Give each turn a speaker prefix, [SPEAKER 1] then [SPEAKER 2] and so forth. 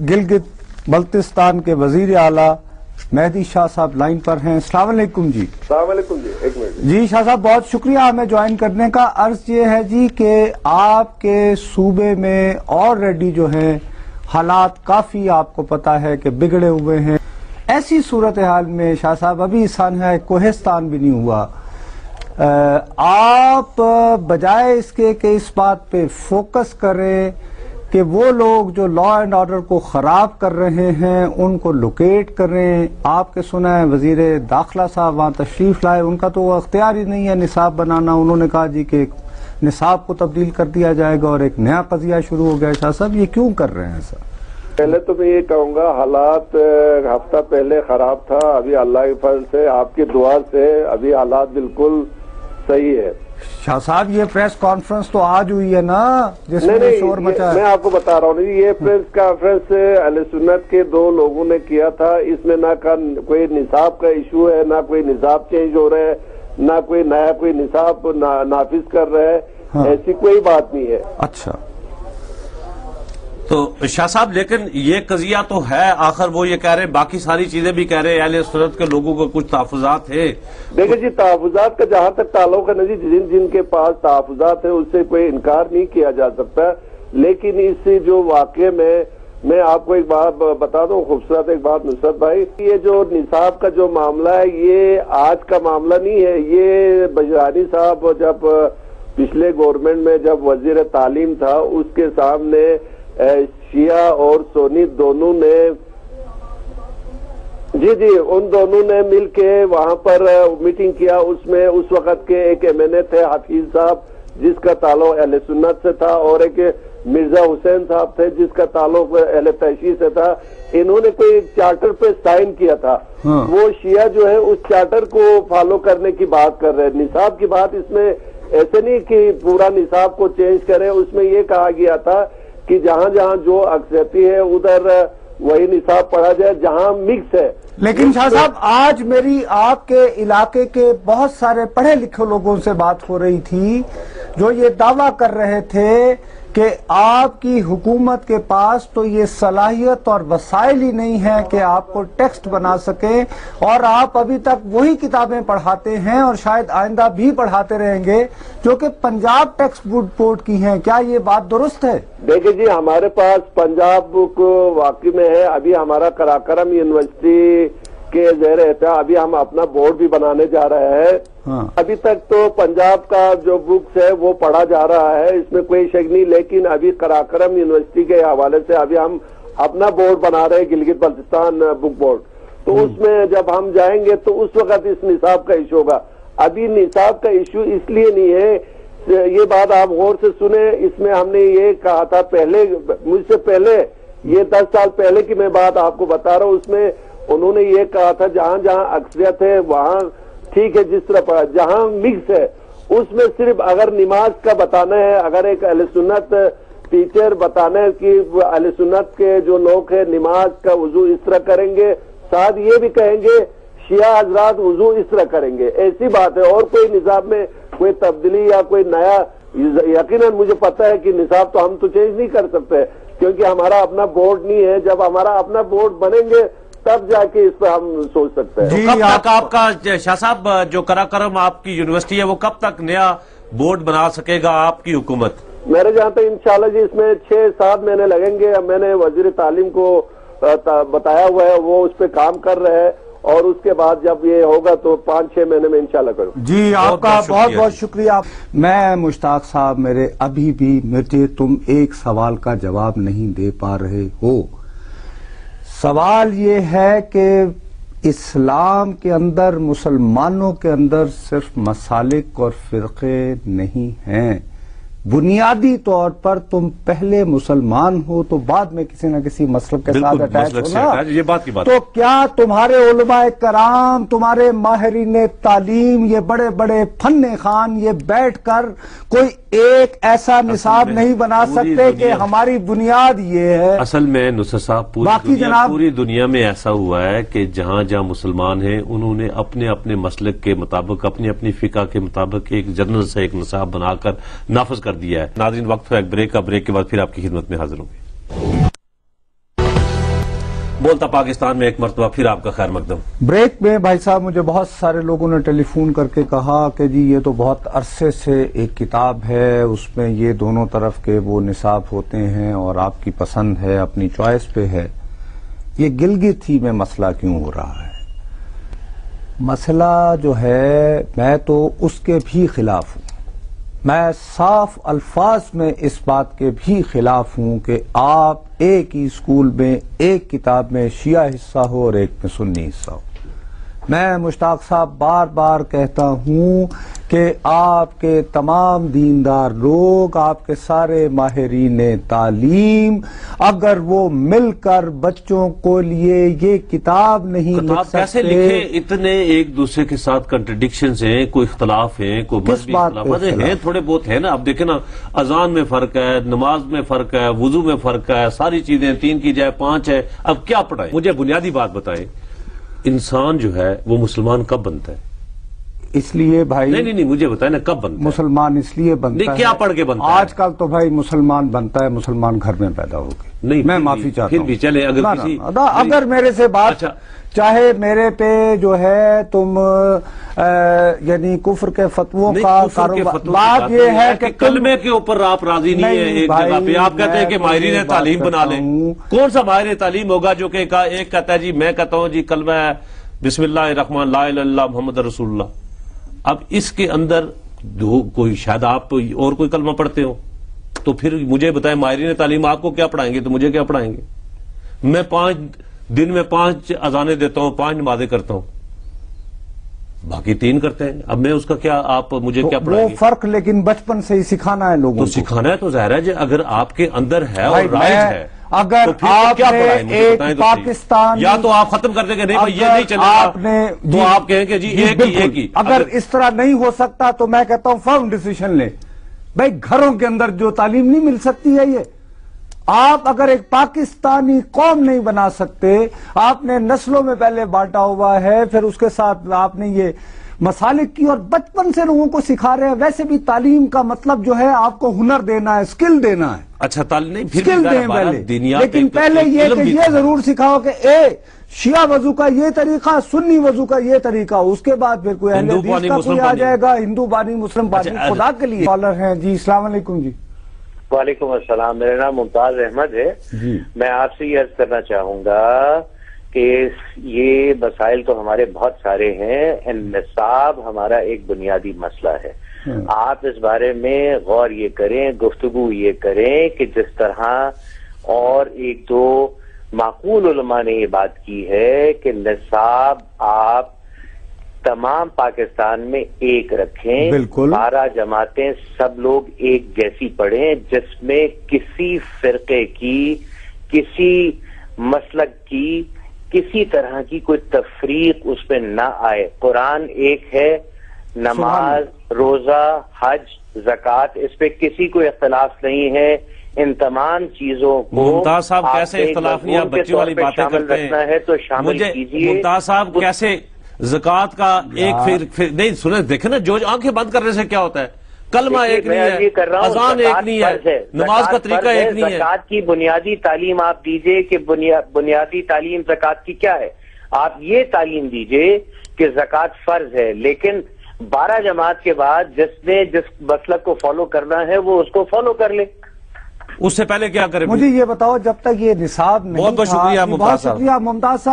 [SPEAKER 1] گلگت بلتستان کے وزیر اعلیٰ مہدی شاہ صاحب لائن پر ہیں. السلام علیکم جی.
[SPEAKER 2] السلام علیکم جی. ایک منٹ
[SPEAKER 1] جی شاہ صاحب بہت شکریہ ہمیں جوائن کرنے کا. عرض یہ ہے جی کہ آپ کے صوبے میں آلریڈی جو ہیں حالات کافی آپ کو پتا ہے کہ بگڑے ہوئے ہیں. ایسی صورتحال میں شاہ صاحب ابھی سانحہ کوہستان بھی نہیں ہوا, آپ بجائے اس کے کہ اس بات پہ فوکس کریں کہ وہ لوگ جو لا اینڈ آرڈر کو خراب کر رہے ہیں ان کو لوکیٹ کریں. آپ کے سنا ہے وزیر داخلہ صاحب وہاں تشریف لائے, ان کا تو وہ اختیار ہی نہیں ہے نصاب بنانا. انہوں نے کہا جی کہ نصاب کو تبدیل کر دیا جائے گا اور ایک نیا قضیہ شروع ہو گیا. شاہ صاحب یہ کیوں کر رہے ہیں سر؟
[SPEAKER 2] پہلے تو میں یہ کہوں گا حالات ہفتہ پہلے خراب تھا, ابھی اللہ کے فضل سے آپ کی دعا سے ابھی حالات بالکل صحیح ہے.
[SPEAKER 1] شاہ صاحب یہ پریس کانفرنس تو آج ہوئی ہے نا جس میں شور مچا ہے.
[SPEAKER 2] میں آپ کو بتا رہا ہوں یہ پریس کانفرنس اہل سنت کے دو لوگوں نے کیا تھا. اس میں نہ کوئی نصاب کا ایشو ہے, نہ کوئی نصاب چینج ہو رہا ہے, نہ کوئی نیا کوئی نصاب نافذ کر رہا ہے. ایسی کوئی بات نہیں ہے.
[SPEAKER 1] اچھا
[SPEAKER 3] تو شاہ صاحب لیکن یہ قضیہ تو ہے, آخر وہ یہ کہہ رہے باقی ساری چیزیں بھی کہہ رہے اہل سنت کے لوگوں کو کچھ تحفظات ہے.
[SPEAKER 2] دیکھیں جی تحفظات کا جہاں تک تعلق ہے نا جی, جن کے پاس تحفظات ہیں اس سے کوئی انکار نہیں کیا جا سکتا. لیکن اس سے جو واقعے میں آپ کو ایک بات بتا دوں خوبصورت ایک بات نصرت بھائی, یہ جو نصاب کا جو معاملہ ہے یہ آج کا معاملہ نہیں ہے. یہ بجرانی صاحب جب پچھلے گورنمنٹ میں جب وزیر تعلیم تھا اس کے سامنے شیعہ اور سنی دونوں نے ان دونوں نے مل کے وہاں پر میٹنگ کیا. اس میں اس وقت کے ایک MNA تھے حفیظ صاحب جس کا تعلق اہل سنت سے تھا, اور ایک مرزا حسین صاحب تھے جس کا تعلق اہل تشیع سے تھا. انہوں نے کوئی چارٹر پہ سائن کیا تھا. وہ شیعہ جو ہے اس چارٹر کو فالو کرنے کی بات کر رہے ہیں. نصاب کی بات اس میں ایسے نہیں کہ پورا نصاب کو چینج کریں. اس میں یہ کہا گیا تھا کہ جہاں جہاں جو اکثریتی ہے ادھر وہی نصاب پڑھا جائے جہاں مکس ہے.
[SPEAKER 1] لیکن شاہ صاحب آج میری آپ کے علاقے کے بہت سارے پڑھے لکھے لوگوں سے بات ہو رہی تھی جو یہ دعویٰ کر رہے تھے کہ آپ کی حکومت کے پاس تو یہ صلاحیت اور وسائل ہی نہیں ہے کہ آپ کو ٹیکسٹ بنا سکیں, اور آپ ابھی تک وہی کتابیں پڑھاتے ہیں اور شاید آئندہ بھی پڑھاتے رہیں گے جو کہ پنجاب ٹیکسٹ بورڈ کی ہیں. کیا یہ بات درست ہے؟
[SPEAKER 2] دیکھیں جی ہمارے پاس پنجاب بک واقعی میں ہے. ابھی ہمارا کراکرم یونیورسٹی کے زیر اہتمام ابھی ہم اپنا بورڈ بھی بنانے جا رہے ہیں. ابھی تک تو پنجاب کا جو بکس ہے وہ پڑھا جا رہا ہے, اس میں کوئی شک نہیں. لیکن ابھی کراکرم یونیورسٹی کے حوالے سے ابھی ہم اپنا بورڈ بنا رہے ہیں, گلگت بلتستان بک بورڈ. تو اس میں جب ہم جائیں گے تو اس وقت اس نصاب کا ایشو ہوگا. ابھی نصاب کا ایشو اس لیے نہیں ہے, یہ بات آپ غور سے سنیں. اس میں ہم نے یہ کہا تھا پہلے, مجھ سے پہلے, یہ 10 سال پہلے کی میں بات آپ کو بتا رہا ہوں. اس میں انہوں نے یہ کہا تھا جہاں جہاں اکثریت ہے وہاں ٹھیک ہے, جس طرح پڑھا, جہاں مکس ہے اس میں صرف اگر نماز کا بتانا ہے, اگر ایک اہل سنت ٹیچر بتانا ہے کہ اہل سنت کے جو لوگ ہیں نماز کا وضو اس طرح کریں گے, ساتھ یہ بھی کہیں گے شیعہ حضرات وضو اس طرح کریں گے, ایسی بات ہے. اور کوئی نصاب میں کوئی تبدیلی یا کوئی نیا, یقیناً مجھے پتا ہے کہ نصاب تو ہم تو چینج نہیں کر سکتے کیونکہ ہمارا اپنا بورڈ نہیں ہے. جب ہمارا اپنا بورڈ بنیں گے تب جا کے اس پہ ہم سوچ سکتے ہیں.
[SPEAKER 3] کب تک آپ کا شاہ صاحب جو کراکرم آپ کی یونیورسٹی ہے وہ کب تک نیا بورڈ بنا سکے گا آپ کی حکومت؟
[SPEAKER 2] میرے جہاں تک انشاءاللہ جی اس میں 6-7 مہینے لگیں گے. میں نے وزیر تعلیم کو بتایا ہوا ہے, وہ اس پہ کام کر رہے ہیں, اور اس کے بعد جب یہ ہوگا تو 5-6 مہینے میں انشاءاللہ کروں.
[SPEAKER 1] جی آپ کا بہت بہت شکریہ. میں مشتاق صاحب میرے ابھی بھی مجھے تم ایک سوال کا جواب نہیں دے پا رہے ہو. سوال یہ ہے کہ اسلام کے اندر مسلمانوں کے اندر صرف مسالک اور فرقے نہیں ہیں. بنیادی طور پر تم پہلے مسلمان ہو تو بعد میں کسی نہ کسی مسلک کے ساتھ اٹیچ ہونا.
[SPEAKER 3] یہ بات کی بات.
[SPEAKER 1] تو کیا تمہارے علماء کرام, تمہارے ماہرین تعلیم, یہ بڑے بڑے فن خان یہ بیٹھ کر کوئی ایک ایسا نصاب نہیں بنا سکتے کہ ہماری بنیاد یہ ہے؟
[SPEAKER 3] اصل میں نصرت صاحب پوری دنیا میں ایسا ہوا ہے کہ جہاں جہاں مسلمان ہیں انہوں نے اپنے اپنے مسلک کے مطابق اپنی اپنی فقہ کے مطابق ایک جنرل سے ایک نصاب بنا کر نافذ کر دیا ہے. ناظرین وقت ہے ایک بریک کا, بریک کے بعد پھر آپ کی خدمت میں حاضر ہوں گے. بولتا پاکستان میں ایک مرتبہ پھر آپ کا خیر مقدم۔
[SPEAKER 1] بریک میں بھائی صاحب مجھے بہت سارے لوگوں نے ٹیلی فون کر کے کہا کہ جی یہ تو بہت عرصے سے ایک کتاب ہے، اس میں یہ دونوں طرف کے وہ نصاب ہوتے ہیں اور آپ کی پسند ہے، اپنی چوائس پہ ہے، یہ گلگت ہی میں مسئلہ کیوں ہو رہا ہے؟ مسئلہ جو ہے میں تو اس کے بھی خلاف ہوں، میں صاف الفاظ میں اس بات کے بھی خلاف ہوں کہ آپ ایک ہی اسکول میں ایک کتاب میں شیعہ حصہ ہو اور ایک میں سنی حصہ ہو۔ میں مشتاق صاحب بار بار کہتا ہوں کہ آپ کے تمام دیندار لوگ، آپ کے سارے ماہرین تعلیم، اگر وہ مل کر بچوں کو لیے یہ کتاب نہیں لکھ سکتے،
[SPEAKER 3] کیسے لکھیں؟ اتنے ایک دوسرے کے ساتھ کنٹرڈکشنز ہیں، کوئی اختلاف ہیں، کوئی مذہبی اختلافات ہیں، تھوڑے بہت ہیں نا۔ اب دیکھیں نا، اذان میں فرق ہے، نماز میں فرق ہے، وضو میں فرق ہے، ساری چیزیں 3 کی جائے 5 ہے، اب کیا پڑھائیں؟ مجھے بنیادی بات بتائیں، انسان جو ہے وہ مسلمان کب بنتا ہے؟
[SPEAKER 1] اس لیے بھائی
[SPEAKER 3] نہیں مجھے بتائیں نا کب بنتا ہے
[SPEAKER 1] مسلمان؟ اس لیے بنتا ہے،
[SPEAKER 3] کیا پڑھ کے بنتا ہے؟
[SPEAKER 1] آج کل تو بھائی مسلمان بنتا ہے مسلمان گھر میں پیدا ہو کے۔
[SPEAKER 3] نہیں
[SPEAKER 1] میں معافی چاہتا ہوں،
[SPEAKER 3] پھر بھی چلے
[SPEAKER 1] اگر میرے سے بات چاہے میرے پہ جو ہے تم یعنی کفر کے فتووں کا کاروبار، بات یہ ہے کہ
[SPEAKER 3] کلمے کے اوپر آپ راضی نہیں ہیں ایک جگہ پہ، آپ کہتے ہیں کہ ماہرین تعلیم بنا لیں۔ کون سا ماہر تعلیم ہوگا جو کہ ایک کہتا ہے جی میں کہتا ہوں جی کلمہ ہے بسم اللہ الرحمن لا الہ الا اللہ محمد رسول اللہ، اب اس کے اندر کوئی شاید آپ اور کوئی کلمہ پڑھتے ہو، تو پھر مجھے بتائیں ماہرین تعلیم آپ کو کیا پڑھائیں گے تو مجھے کیا پڑھائیں گے؟ میں 5 دن میں 5 اذانیں دیتا ہوں، 5 نمازیں کرتا ہوں، باقی 3 کرتے ہیں، اب میں اس کا کیا آپ مجھے کیا پڑھائیں گے؟
[SPEAKER 1] وہ فرق لیکن بچپن سے ہی سکھانا ہے لوگوں کو۔
[SPEAKER 3] تو سکھانا ہے تو ظاہر ہے جی اگر آپ کے اندر ہے اور رائج ہے،
[SPEAKER 1] اگر آپ نے ایک پاکستان
[SPEAKER 3] یا تو آپ ختم کر دیں گے نہیں بھائی یہ نہیں چلے گا تو آپ کہیں کہ جی ایک ہی۔
[SPEAKER 1] اگر اس طرح نہیں ہو سکتا تو میں کہتا ہوں فرم ڈیسیشن لیں بھائی، گھروں کے اندر جو تعلیم نہیں مل سکتی ہے یہ آپ اگر ایک پاکستانی قوم نہیں بنا سکتے، آپ نے نسلوں میں پہلے بانٹا ہوا ہے، پھر اس کے ساتھ آپ نے یہ مسالک کی اور بچپن سے لوگوں کو سکھا رہے ہیں۔ ویسے بھی تعلیم کا مطلب جو ہے آپ کو ہنر دینا ہے، اسکل دینا ہے۔
[SPEAKER 3] اچھا تعلیم نہیں،
[SPEAKER 1] اسکل دیں پہلے، لیکن پہلے یہ کہ یہ ضرور سکھاؤ کہ شیعہ وضو کا یہ طریقہ، سنی وضو کا یہ طریقہ، اس کے بعد پھر کوئی اہل حدیث کا کوئی آ جائے گا، ہندو پانی مسلم پانی، خدا کے لیے کالر ہیں جی۔ السلام علیکم جی۔
[SPEAKER 4] وعلیکم السلام، میرا نام ممتاز احمد ہے جی۔ میں آپ سے یہ عرض کرنا چاہوں گا کہ یہ مسائل تو ہمارے بہت سارے ہیں، نصاب ہمارا ایک بنیادی مسئلہ ہے۔ آپ اس بارے میں غور یہ کریں، گفتگو یہ کریں کہ جس طرح اور ایک دو معقول علماء نے یہ بات کی ہے کہ نصاب آپ تمام پاکستان میں ایک رکھیں، 12 جماعتیں سب لوگ ایک جیسی پڑھیں، جس میں کسی فرقے کی، کسی مسلک کی، کسی طرح کی کوئی تفریق اس پہ نہ آئے۔ قرآن ایک ہے، نماز، روزہ، حج، زکوٰۃ، اس پہ کسی کو اختلاف نہیں ہے۔ ان تمام چیزوں کو
[SPEAKER 3] ممتاز صاحب کیسے اختلاف نہیں، آپ بچی والی باتیں کرتے ہیں
[SPEAKER 4] تو شامل کیجیے۔
[SPEAKER 3] ممتاز صاحب کیسے زکوٰۃ کا ایک پھر نہیں سنیں، دیکھیں نا جو آنکھیں بند کرنے سے کیا ہوتا ہے، کلمہ ایک نہیں ہے، اذان ایک نہیں ہے، نماز کا طریقہ ایک نہیں ہے۔
[SPEAKER 4] زکوٰۃ کی بنیادی تعلیم آپ دیجئے کہ بنیادی تعلیم زکوٰۃ کی کیا ہے، آپ یہ تعلیم دیجئے کہ زکوٰۃ فرض ہے، لیکن 12 جماعت کے بعد جس نے جس مسلک کو فالو کرنا ہے وہ اس کو فالو کر لے۔
[SPEAKER 3] اس سے پہلے کیا کریں؟
[SPEAKER 1] مجھے یہ بتاؤ جب تک یہ نصاب نہیں،
[SPEAKER 3] بہت بہت شکریہ ممتاز صاحب۔